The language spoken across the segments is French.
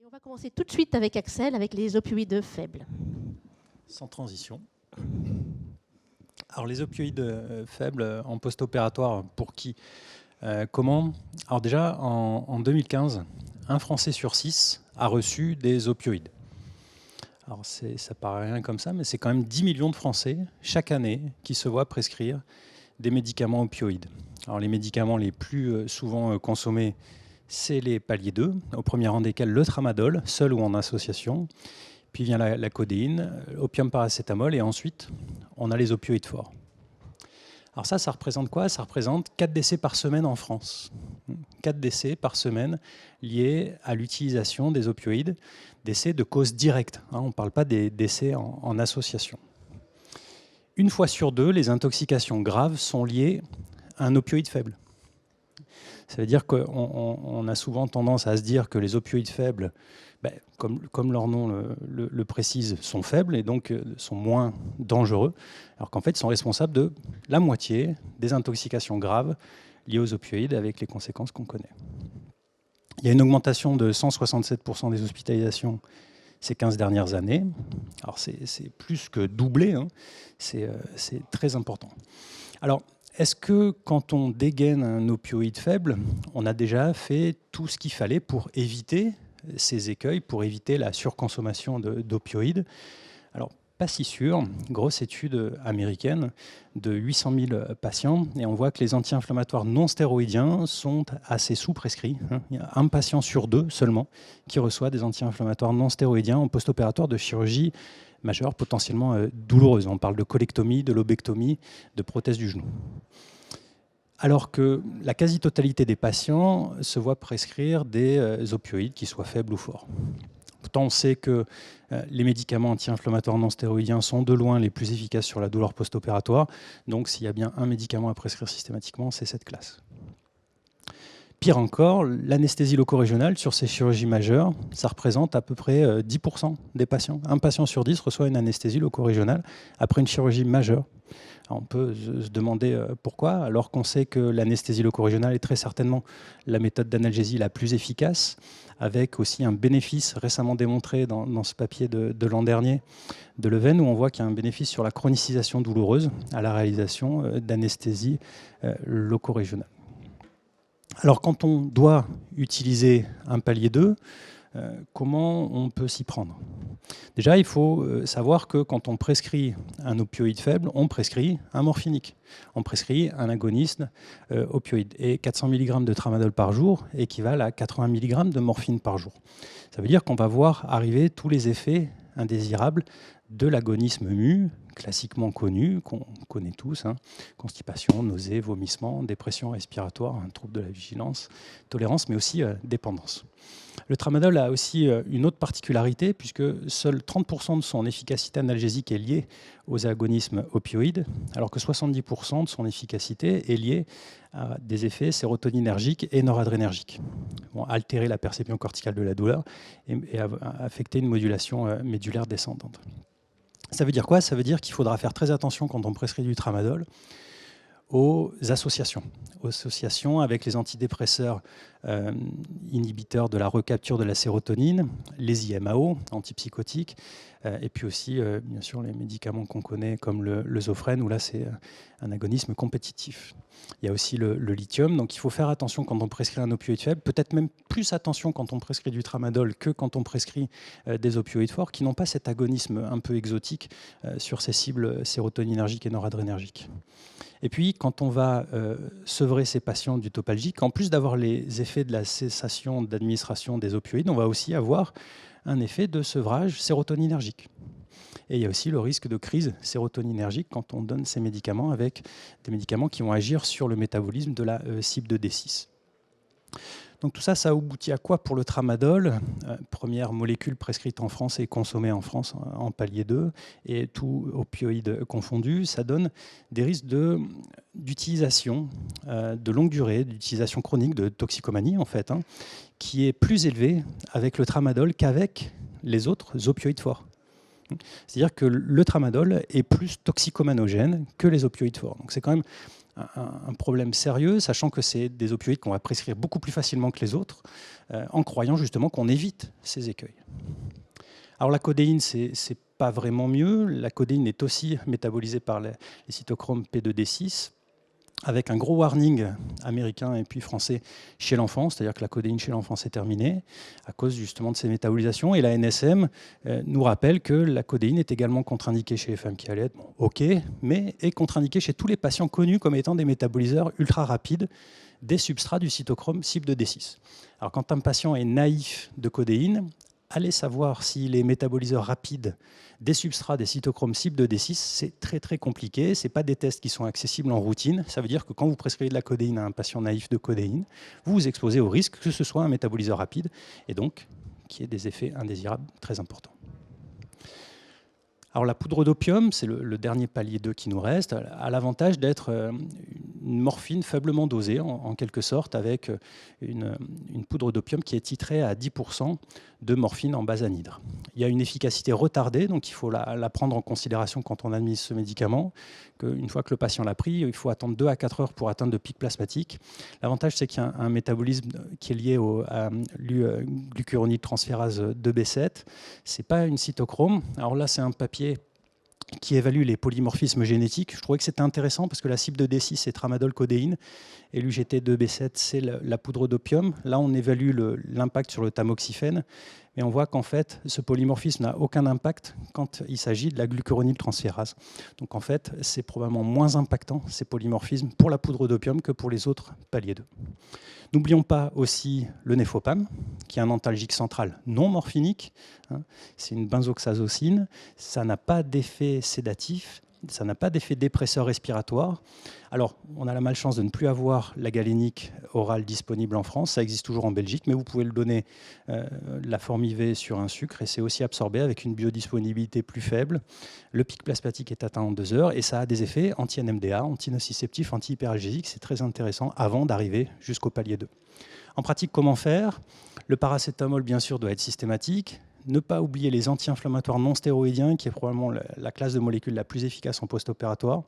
On va commencer tout de suite avec Axel, avec les opioïdes faibles. Sans transition. Alors les opioïdes faibles en post-opératoire, pour qui comment? Alors déjà, en 2015, un Français sur 6 a reçu des opioïdes. Alors ça paraît rien comme ça, mais c'est quand même 10 millions de Français chaque année qui se voient prescrire des médicaments opioïdes. Alors les médicaments les plus souvent consommés, c'est les paliers 2, au premier rang desquels le tramadol, seul ou en association. Puis vient la codéine, opium paracétamol, et ensuite, on a les opioïdes forts. Alors ça représente quoi? Ça représente 4 décès par semaine en France. 4 décès par semaine liés à l'utilisation des opioïdes, décès de cause directe. On ne parle pas des décès en association. Une fois sur deux, les intoxications graves sont liées à un opioïde faible. Ça veut dire qu'on a souvent tendance à se dire que les opioïdes faibles, comme leur nom le précise, sont faibles et donc sont moins dangereux, alors qu'en fait, ils sont responsables de la moitié des intoxications graves liées aux opioïdes avec les conséquences qu'on connaît. Il y a une augmentation de 167% des hospitalisations ces 15 dernières années. Alors c'est plus que doublé, hein. C'est très important. Alors, est-ce que quand on dégaine un opioïde faible, on a déjà fait tout ce qu'il fallait pour éviter ces écueils, pour éviter la surconsommation d'opioïdes? Alors, pas si sûr. Grosse étude américaine de 800 000 patients, et on voit que les anti-inflammatoires non stéroïdiens sont assez sous-prescrits. Il y a un patient sur 2 seulement qui reçoit des anti-inflammatoires non stéroïdiens en post-opératoire de chirurgie majeure, potentiellement douloureuse. On parle de colectomie, de lobectomie, de prothèse du genou. Alors que la quasi-totalité des patients se voient prescrire des opioïdes, qui soient faibles ou forts. Pourtant, on sait que les médicaments anti-inflammatoires non stéroïdiens sont de loin les plus efficaces sur la douleur post-opératoire. Donc, s'il y a bien un médicament à prescrire systématiquement, c'est cette classe. Pire encore, l'anesthésie loco-régionale sur ces chirurgies majeures, ça représente à peu près 10% des patients. Un patient sur 10 reçoit une anesthésie loco-régionale après une chirurgie majeure. Alors on peut se demander pourquoi, alors qu'on sait que l'anesthésie loco-régionale est très certainement la méthode d'analgésie la plus efficace, avec aussi un bénéfice récemment démontré dans ce papier de l'an dernier de Leven, où on voit qu'il y a un bénéfice sur la chronicisation douloureuse à la réalisation d'anesthésie loco-régionale. Alors quand on doit utiliser un palier 2, comment on peut s'y prendre? Déjà, il faut savoir que quand on prescrit un opioïde faible, on prescrit un morphinique. On prescrit un agoniste opioïde. Et 400 mg de tramadol par jour équivalent à 80 mg de morphine par jour. Ça veut dire qu'on va voir arriver tous les effets indésirables de l'agonisme mu, classiquement connu, qu'on connaît tous, constipation, nausées, vomissements, dépression respiratoire, trouble de la vigilance, tolérance, mais aussi dépendance. Le tramadol a aussi une autre particularité, puisque seul 30% de son efficacité analgésique est liée aux agonismes opioïdes, alors que 70% de son efficacité est liée à des effets sérotoninergiques et noradrénergiques, vont altérer la perception corticale de la douleur et affecter une modulation médulaire descendante. Ça veut dire quoi? Ça veut dire qu'il faudra faire très attention quand on prescrit du tramadol aux associations avec les antidépresseurs inhibiteurs de la recapture de la sérotonine, les IMAO, antipsychotiques, et puis aussi, bien sûr, les médicaments qu'on connaît comme le Zofren, où là, c'est un agonisme compétitif. Il y a aussi le lithium, donc il faut faire attention quand on prescrit un opioïde faible, peut-être même plus attention quand on prescrit du tramadol que quand on prescrit des opioïdes forts, qui n'ont pas cet agonisme un peu exotique sur ces cibles sérotoninergiques et noradrénergiques. Et puis, quand on va sevrer ces patients du topalgique, en plus d'avoir les effets de la cessation d'administration des opioïdes, on va aussi avoir un effet de sevrage sérotoninergique. Et il y a aussi le risque de crise sérotoninergique quand on donne ces médicaments avec des médicaments qui vont agir sur le métabolisme de la cible de D6. Donc tout ça, ça aboutit à quoi pour le tramadol? Première molécule prescrite en France et consommée en France en palier 2, et tout opioïde confondu, ça donne des risques d'utilisation de longue durée, d'utilisation chronique, de toxicomanie en fait, qui est plus élevé avec le tramadol qu'avec les autres opioïdes forts. C'est-à-dire que le tramadol est plus toxicomanogène que les opioïdes forts. Donc c'est quand même un problème sérieux, sachant que c'est des opioïdes qu'on va prescrire beaucoup plus facilement que les autres, en croyant justement qu'on évite ces écueils. Alors la codéine, c'est pas vraiment mieux. La codéine est aussi métabolisée par les cytochromes P2D6, avec un gros warning américain et puis français chez l'enfant, c'est-à-dire que la codéine chez l'enfant c'est terminé à cause justement de ces métabolisations. Et la NSM nous rappelle que la codéine est également contre-indiquée chez les femmes qui allaitent, bon, ok, mais est contre-indiquée chez tous les patients connus comme étant des métaboliseurs ultra rapides des substrats du cytochrome CYP2D6. Alors quand un patient est naïf de codéine, allez savoir s'il est métaboliseur rapide des substrats des cytochromes CYP2D6, c'est très très compliqué. Ce n'est pas des tests qui sont accessibles en routine. Ça veut dire que quand vous prescrivez de la codéine à un patient naïf de codéine, vous vous exposez au risque que ce soit un métaboliseur rapide et donc qui ait des effets indésirables très importants. Alors la poudre d'opium, c'est le dernier palier 2 qui nous reste, a l'avantage d'être une morphine faiblement dosée, en quelque sorte, avec une poudre d'opium qui est titrée à 10% de morphine en base anhydre. Il y a une efficacité retardée, donc il faut la prendre en considération quand on administre ce médicament, qu'une fois que le patient l'a pris, il faut attendre 2 à 4 heures pour atteindre le pic plasmatique. L'avantage, c'est qu'il y a un métabolisme qui est lié à glucuronide transférase 2B7. Ce n'est pas une cytochrome. Alors là, c'est un papier qui évalue les polymorphismes génétiques. Je trouvais que c'était intéressant parce que la CYP2D6, c'est tramadol codéine et l'UGT2B7, c'est la poudre d'opium. Là, on évalue l'impact sur le tamoxifène, mais on voit qu'en fait, ce polymorphisme n'a aucun impact quand il s'agit de la glucuronide transférase. Donc en fait, c'est probablement moins impactant, ces polymorphismes, pour la poudre d'opium que pour les autres paliers 2. N'oublions pas aussi le néfopam, qui est un antalgique central non morphinique. C'est une benzoxazocine. Ça n'a pas d'effet sédatif, ça n'a pas d'effet dépresseur respiratoire. Alors, on a la malchance de ne plus avoir la galénique orale disponible en France. Ça existe toujours en Belgique, mais vous pouvez le donner la forme IV sur un sucre et c'est aussi absorbé avec une biodisponibilité plus faible. Le pic plasmatique est atteint en 2 heures et ça a des effets anti-NMDA, anti-nociceptifs, anti-hyperalgésiques. C'est très intéressant avant d'arriver jusqu'au palier 2. En pratique, comment faire? Le paracétamol, bien sûr, doit être systématique. Ne pas oublier les anti-inflammatoires non stéroïdiens, qui est probablement la classe de molécules la plus efficace en post-opératoire.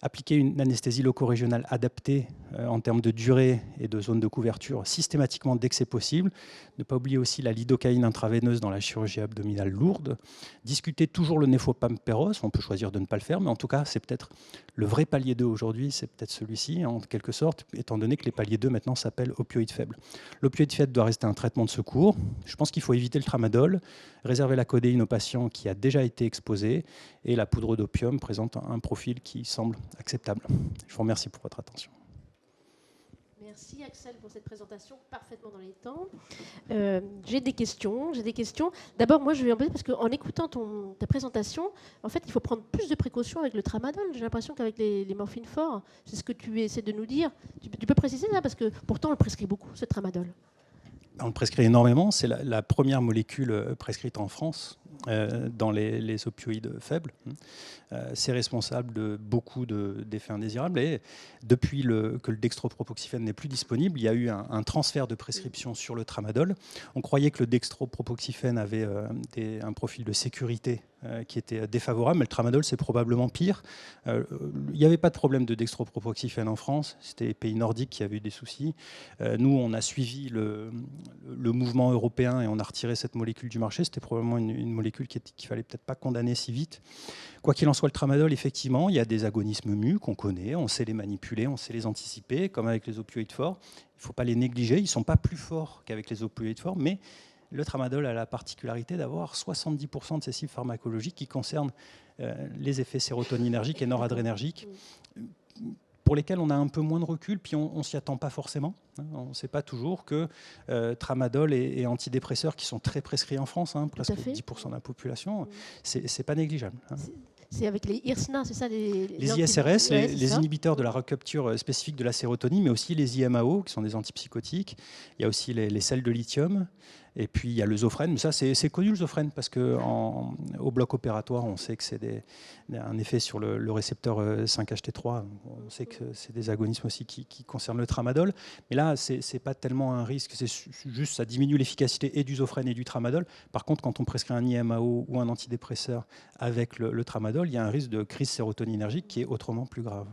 Appliquer une anesthésie loco-régionale adaptée en termes de durée et de zone de couverture systématiquement dès que c'est possible. Ne pas oublier aussi la lidocaïne intraveineuse dans la chirurgie abdominale lourde. Discuter toujours le néfopam péros, on peut choisir de ne pas le faire, mais en tout cas, c'est peut-être le vrai palier 2 aujourd'hui, c'est peut-être celui-ci, en quelque sorte, étant donné que les paliers 2 maintenant s'appellent opioïdes faibles. L'opioïde faible doit rester un traitement de secours. Je pense qu'il faut éviter le tramadol, réserver la codéine aux patients qui a déjà été exposé, et la poudre d'opium présente un profil qui semble acceptable. Je vous remercie pour votre attention. Merci Axel pour cette présentation parfaitement dans les temps. J'ai des questions. D'abord, moi, je vais embêter parce qu'en écoutant ta présentation, en fait, il faut prendre plus de précautions avec le tramadol. J'ai l'impression qu'avec les morphines forts, c'est ce que tu essaies de nous dire. Tu peux préciser ça parce que pourtant, on le prescrit beaucoup, ce tramadol. On le prescrit énormément. C'est la première molécule prescrite en France dans les opioïdes faibles. C'est responsable de beaucoup d'effets indésirables. Et depuis que le dextropropoxyphène n'est plus disponible, il y a eu un transfert de prescription sur le tramadol. On croyait que le dextropropoxyphène avait un profil de sécurité qui était défavorable, mais le tramadol, c'est probablement pire. Il n'y avait pas de problème de dextropropoxyphène en France. C'était les pays nordiques qui avaient eu des soucis. Nous, on a suivi le mouvement européen et on a retiré cette molécule du marché. C'était probablement une molécule qu'il ne fallait peut-être pas condamner si vite. Quoi qu'il en soit, le tramadol, effectivement, il y a des agonismes mu qu'on connaît, on sait les manipuler, on sait les anticiper, comme avec les opioïdes forts. Il ne faut pas les négliger, ils ne sont pas plus forts qu'avec les opioïdes forts, mais le tramadol a la particularité d'avoir 70% de ses cibles pharmacologiques qui concernent les effets sérotoninergiques et noradrénergiques, pour lesquels on a un peu moins de recul, puis on ne s'y attend pas forcément. On ne sait pas toujours que tramadol et antidépresseurs qui sont très prescrits en France, presque 10% de la population, c'est pas négligeable. C'est avec les IRSNA, c'est ça les ISRS, les inhibiteurs de la recapture spécifique de la sérotonine, mais aussi les IMAO, qui sont des antipsychotiques. Il y a aussi les sels de lithium. Et puis il y a le Zofren, mais ça c'est connu le Zofren parce qu'au bloc opératoire on sait que c'est un effet sur le récepteur 5-HT3, on sait que c'est des agonismes aussi qui concernent le tramadol, mais là c'est pas tellement un risque, c'est juste ça diminue l'efficacité et du Zofren et du tramadol. Par contre quand on prescrit un IMAO ou un antidépresseur avec le tramadol, il y a un risque de crise sérotoninergique qui est autrement plus grave.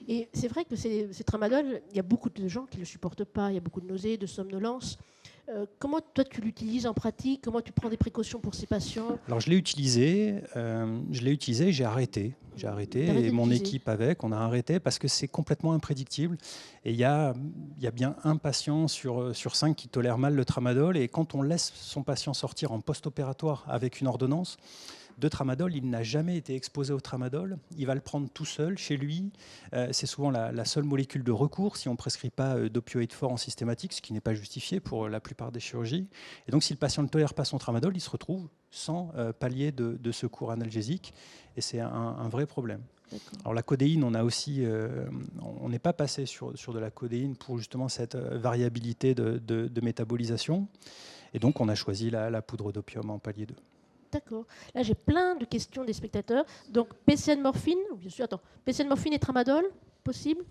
Et c'est vrai que ces tramadol, il y a beaucoup de gens qui ne le supportent pas, il y a beaucoup de nausées, de somnolence. Comment toi tu l'utilises en pratique? Comment tu prends des précautions pour ces patients? Alors je l'ai utilisé, j'ai arrêté. J'ai arrêté D'arrêter et mon d'utiliser. équipe avec, on a arrêté parce que c'est complètement imprédictible. Et il y a bien un patient sur 5 qui tolère mal le tramadol. Et quand on laisse son patient sortir en post-opératoire avec une ordonnance de tramadol, il n'a jamais été exposé au tramadol. Il va le prendre tout seul chez lui. C'est souvent la seule molécule de recours si on ne prescrit pas d'opioïdes forts en systématique, ce qui n'est pas justifié pour la plupart des chirurgies. Et donc si le patient ne tolère pas son tramadol, il se retrouve sans palier de secours analgésique. Et c'est un vrai problème. Alors la codéine, on n'est pas passé sur de la codéine pour justement cette variabilité de métabolisation. Et donc on a choisi la poudre d'opium en palier 2. D'accord. Là, j'ai plein de questions des spectateurs. Donc, PCN morphine, bien sûr, attends, PCN morphine et tramadol, possible?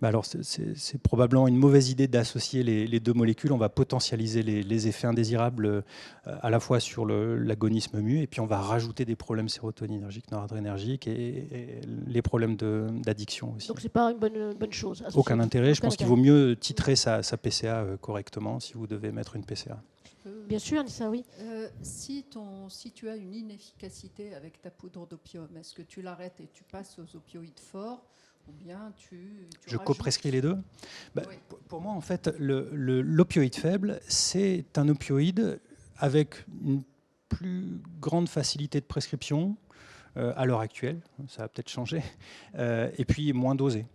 Alors, c'est probablement une mauvaise idée d'associer les deux molécules. On va potentialiser les effets indésirables à la fois sur l'agonisme mu, et puis on va rajouter des problèmes sérotoninergiques, noradrénergiques et les problèmes d'addiction aussi. Donc, c'est pas une bonne chose. Aucun intérêt. Je pense qu'il vaut mieux titrer sa PCA correctement si vous devez mettre une PCA. Bien sûr, Anissa, oui. Si tu as une inefficacité avec ta poudre d'opium, est-ce que tu l'arrêtes et tu passes aux opioïdes forts, ou bien je coprescris les deux. Oui. Pour moi, en fait, l'opioïde faible, c'est un opioïde avec une plus grande facilité de prescription à l'heure actuelle, ça va peut-être changer, et puis moins dosé.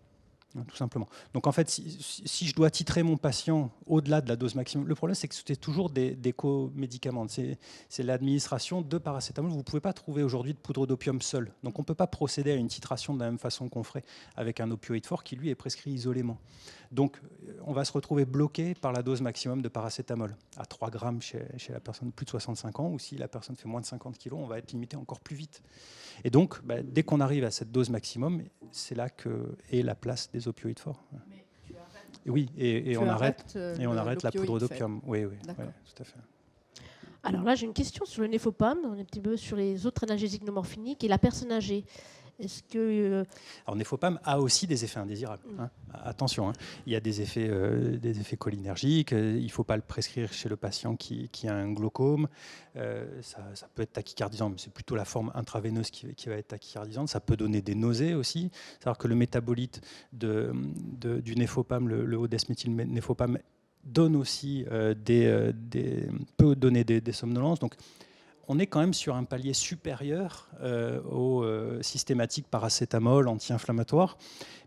Tout simplement. Donc en fait, si je dois titrer mon patient au-delà de la dose maximum, le problème c'est que c'est toujours des co-médicaments. C'est l'administration de paracétamol. Vous ne pouvez pas trouver aujourd'hui de poudre d'opium seule. Donc on ne peut pas procéder à une titration de la même façon qu'on ferait avec un opioïde fort qui lui est prescrit isolément. Donc on va se retrouver bloqué par la dose maximum de paracétamol à 3 grammes chez la personne de plus de 65 ans, ou si la personne fait moins de 50 kg, on va être limité encore plus vite. Et donc, dès qu'on arrive à cette dose maximum, c'est là qu'est la place des opioïdes forts. Mais tu arrêtes. Oui, et on arrête la poudre d'opium. Oui, tout à fait. Alors là, j'ai une question sur le néfopam, on est un petit peu sur les autres analgésiques non morphiniques et la personne âgée. Est-ce que Alors, néfopam a aussi des effets indésirables. Hein. Attention, hein. Il y a des effets cholinergiques. Il ne faut pas le prescrire chez le patient qui a un glaucome. Ça peut être tachycardisant, mais c'est plutôt la forme intraveineuse qui va être tachycardisante. Ça peut donner des nausées aussi. C'est-à-dire que le métabolite du néfopam, le haut-desméthylnéfopam, donne aussi peut donner des somnolences. Donc, on est quand même sur un palier supérieur au systématique paracétamol anti-inflammatoire,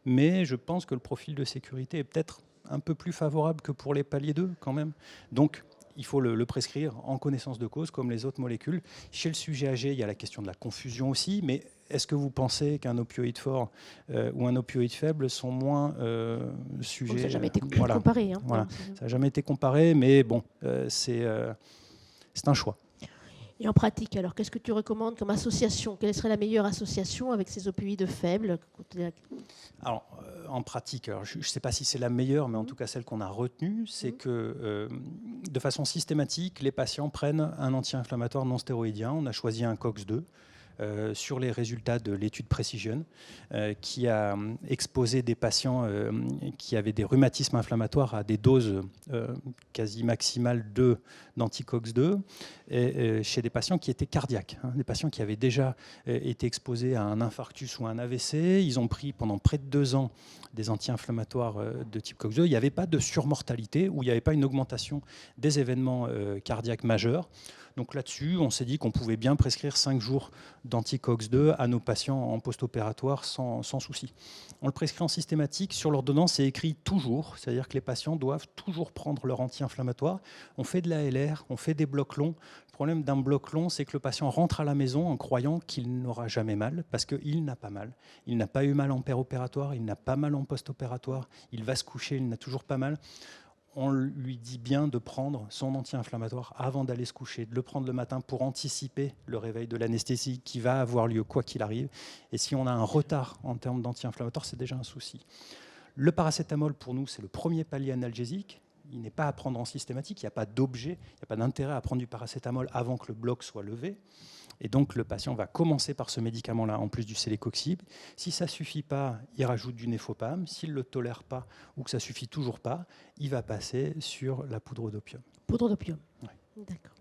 mais je pense que le profil de sécurité est peut-être un peu plus favorable que pour les paliers 2 quand même. Donc, il faut le prescrire en connaissance de cause, comme les autres molécules. Chez le sujet âgé, il y a la question de la confusion aussi, mais est-ce que vous pensez qu'un opioïde fort ou un opioïde faible sont moins sujets... Ça n'a jamais été comparé. Hein. Voilà. Ça n'a jamais été comparé, mais bon, c'est un choix. Et en pratique, alors, qu'est-ce que tu recommandes comme association? Quelle serait la meilleure association avec ces opioïdes faibles? Alors, en pratique, je ne sais pas si c'est la meilleure, mais en tout cas celle qu'on a retenue, c'est que de façon systématique, les patients prennent un anti-inflammatoire non stéroïdien. On a choisi un COX-2. Sur les résultats de l'étude Precision, qui a exposé des patients qui avaient des rhumatismes inflammatoires à des doses quasi maximales d'anti-COX-2, et chez des patients qui étaient cardiaques, des patients qui avaient déjà été exposés à un infarctus ou un AVC. Ils ont pris pendant près de 2 ans des anti-inflammatoires de type COX-2. Il n'y avait pas de surmortalité, ou il n'y avait pas une augmentation des événements cardiaques majeurs. Donc là-dessus, on s'est dit qu'on pouvait bien prescrire 5 jours d'anti-COX-2 à nos patients en post-opératoire sans souci. On le prescrit en systématique. Sur l'ordonnance, c'est écrit toujours, c'est-à-dire que les patients doivent toujours prendre leur anti-inflammatoire. On fait de l'ALR, on fait des blocs longs. Le problème d'un bloc long, c'est que le patient rentre à la maison en croyant qu'il n'aura jamais mal, parce qu'il n'a pas mal. Il n'a pas eu mal en péropératoire, il n'a pas mal en post-opératoire, il va se coucher, il n'a toujours pas mal. On lui dit bien de prendre son anti-inflammatoire avant d'aller se coucher, de le prendre le matin pour anticiper le réveil de l'anesthésie qui va avoir lieu quoi qu'il arrive. Et si on a un retard en termes d'anti-inflammatoire, c'est déjà un souci. Le paracétamol, pour nous, c'est le premier palier analgésique. Il n'est pas à prendre en systématique, il n'y a pas d'objet, il n'y a pas d'intérêt à prendre du paracétamol avant que le bloc soit levé. Et donc, le patient va commencer par ce médicament-là, en plus du célécoxib. Si ça ne suffit pas, il rajoute du néfopam. S'il ne le tolère pas ou que ça ne suffit toujours pas, il va passer sur la poudre d'opium. Poudre d'opium. Ouais. D'accord.